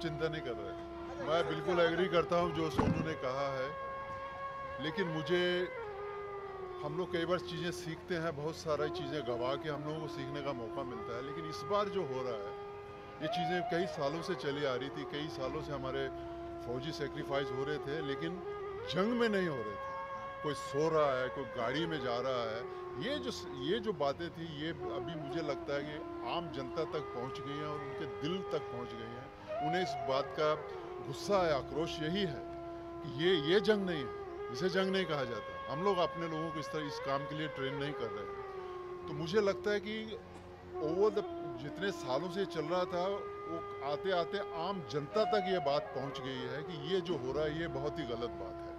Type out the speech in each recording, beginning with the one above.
चिंता नहीं कर रहे। मैं बिल्कुल एग्री करता हूँ जो सोनू ने कहा है, लेकिन मुझे हम लोग कई बार चीज़ें सीखते हैं, बहुत सारी चीज़ें गवा के हम लोगों को सीखने का मौका मिलता है, लेकिन इस बार जो हो रहा है, ये चीज़ें कई सालों से चली आ रही थी, कई सालों से हमारे फौजी सेक्रीफाइस हो रहे थे, लेकिन जंग में नहीं हो रहे थे। कोई सो रहा है, कोई गाड़ी में जा रहा है। ये जो बातें थी, ये अभी मुझे लगता है कि आम जनता तक पहुंच गई हैं और उनके दिल तक पहुंच गई हैं। उन्हें इस बात का गुस्सा है, आक्रोश यही है कि ये जंग नहीं है, इसे जंग नहीं कहा जाता। हम लोग अपने लोगों को इस तरह इस काम के लिए ट्रेन नहीं कर रहे हैं। तो मुझे लगता है कि ओवर द जितने सालों से चल रहा था, वो आते आते आम जनता तक ये बात पहुंच गई है कि ये जो हो रहा है, ये बहुत ही गलत बात है।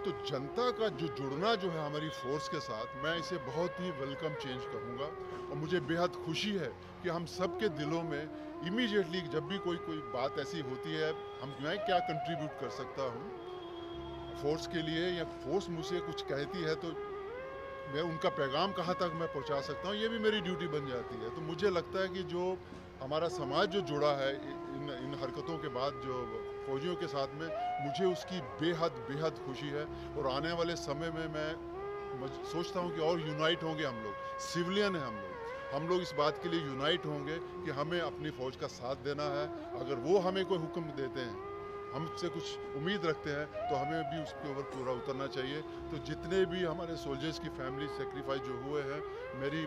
तो जनता का जो जुड़ना जो है हमारी फोर्स के साथ, मैं इसे बहुत ही वेलकम चेंज कहूँगा। और मुझे बेहद खुशी है कि हम सब के दिलों में इमीडिएटली जब भी कोई कोई बात ऐसी होती है, मैं क्या कंट्रीब्यूट कर सकता हूँ फोर्स के लिए, या फोर्स मुझसे कुछ कहती है तो मैं उनका पैगाम कहाँ तक मैं पहुँचा सकता हूँ, ये भी मेरी ड्यूटी बन जाती है। तो मुझे लगता है कि जो हमारा समाज जो जुड़ा है इन हरकतों के बाद जो फौजियों के साथ में, मुझे उसकी बेहद बेहद खुशी है। और आने वाले समय में मैं सोचता हूँ कि और यूनाइट होंगे हम लोग। सिविलियन हैं हम लोग इस बात के लिए यूनाइट होंगे कि हमें अपनी फ़ौज का साथ देना है। अगर वो हमें कोई हुक्म देते हैं, हमसे कुछ उम्मीद रखते हैं, तो हमें भी उसके ऊपर पूरा उतरना चाहिए। तो जितने भी हमारे सोल्जर्स की फैमिली सेक्रीफाइस जो हुए हैं, मेरी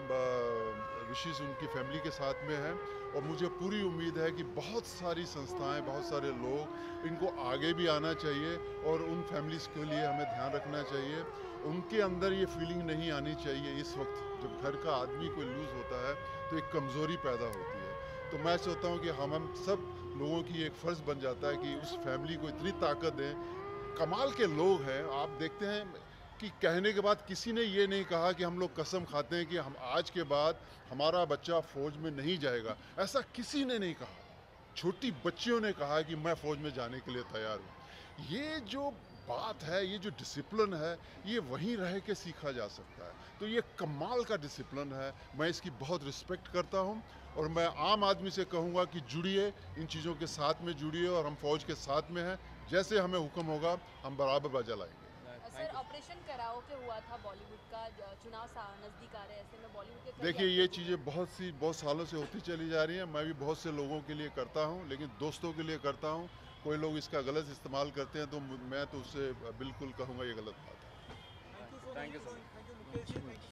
विशेष उनकी फैमिली के साथ में है। और मुझे पूरी उम्मीद है कि बहुत सारी संस्थाएं, बहुत सारे लोग, इनको आगे भी आना चाहिए और उन फैमिलीज़ के लिए हमें ध्यान रखना चाहिए। उनके अंदर ये फीलिंग नहीं आनी चाहिए इस वक्त जब घर का आदमी कोई लूज़ होता है तो एक कमज़ोरी पैदा होती है। तो मैं सोचता हूँ कि हम सब लोगों की एक फ़र्ज़ बन जाता है कि उस फैमिली को इतनी ताकत दें। कमाल के लोग हैं, आप देखते हैं कि कहने के बाद किसी ने ये नहीं कहा कि हम लोग कसम खाते हैं कि हम आज के बाद हमारा बच्चा फ़ौज में नहीं जाएगा, ऐसा किसी ने नहीं कहा। छोटी बच्चियों ने कहा कि मैं फ़ौज में जाने के लिए तैयार हूँ। ये जो बात है, ये जो डिसिप्लिन है, ये वहीं रह के सीखा जा सकता है। तो ये कमाल का डिसिप्लिन है, मैं इसकी बहुत रिस्पेक्ट करता हूँ। और मैं आम आदमी से कहूँगा कि जुड़िए, इन चीज़ों के साथ में जुड़िए और हम फ़ौज के साथ में हैं। जैसे हमें हुक्म होगा हम बराबर बाजा लाएंगे। सर, ऑपरेशन कराओ के हुआ था बॉलीवुड का, चुनाव नज़दीक आ रहे हैं, ऐसे में बॉलीवुड के कई देखिए, ये एक्टर्स चीज़ें बहुत सालों से होती चली जा रही हैं। मैं भी बहुत से लोगों के लिए करता हूँ, लेकिन दोस्तों के लिए करता हूँ। कोई लोग इसका गलत इस्तेमाल करते हैं तो मैं तो उससे बिल्कुल कहूँगा ये गलत बात है। Thank you so much.